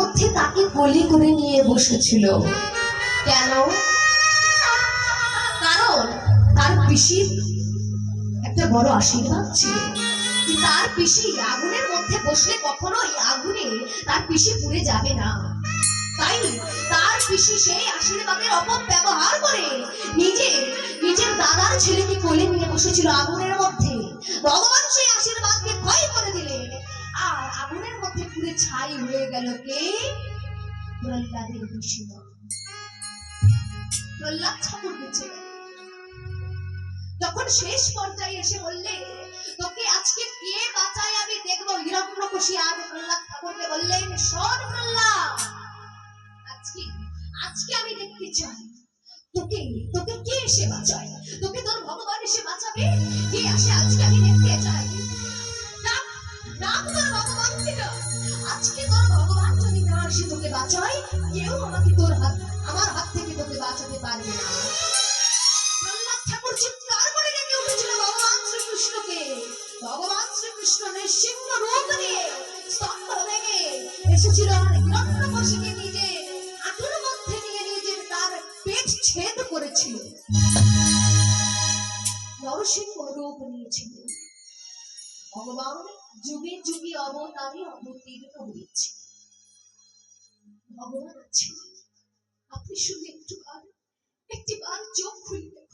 মধ্যে তাকে কোলে করে নিয়ে বসেছিল। কেন? কারণ তার পিসির একটা বড় আশীর্বাদ ছিল। তার পিসি আগুনের মধ্যে বসলে কখনো এই আগুনে তার পিসি পুড়ে যাবে না। তাই তার পিসি সেই আশীর্বাদের অপব্যবহার করে নিজের দাদার ছেলেকে কোলে নিয়ে বসেছিল আগুনের মধ্যে। ভগবান সেই আশীর্বাদকে ক্ষয় করে দিলেন, আর আগুনের মধ্যে পুড়ে ছাই হয়ে গেল কে? প্রহ্লাদের পিসি। প্রহ্লাদ ঠাকুর বেঁচে গেল। যখন শেষ পর্যায়ে এসে বললে, তোকে আজকে কে বাঁচায় আমি দেখবো, হিরণ্যকশি আজ প্রহ্লাদ ঠাকুরকে বললেন, শোন প্রহ্লাদ, আজকে আমি দেখতে চাই তোকে তোকে কে এসে বাঁচায়। তোকে তোর ভগবান এসে বাঁচাবে? কে আসে আজকে আমি দেখতে চাই। তোর ভগবান ছিল, আজকে তোর ভগবান যদি না এসে তোকে বাঁচায়, কেউ আমার হাত থেকে তোকে বাঁচাতে পারবে না। প্রহ্লাদ ঠাকুর চিৎকার করে ডেকে উঠেছিল ভগবান শ্রীকৃষ্ণকে। ভগবান শ্রীকৃষ্ণ নৃসিংহ রূপ নিয়ে স্তম্ভ ভেঙে এসেছিল, আর হিরণ্যকশিকে নিজের হাঁটুর মধ্যে নিয়ে নিজের তার পেট ছেদ করেছিল। নরসিংহ রূপ নিয়েছিল। ভগবান যুগে যুগে অবতারে অবতীর্ণ হয়েছে। ভগবান আছে, আপনি শুধু একটিবার চোখ খুলবেন।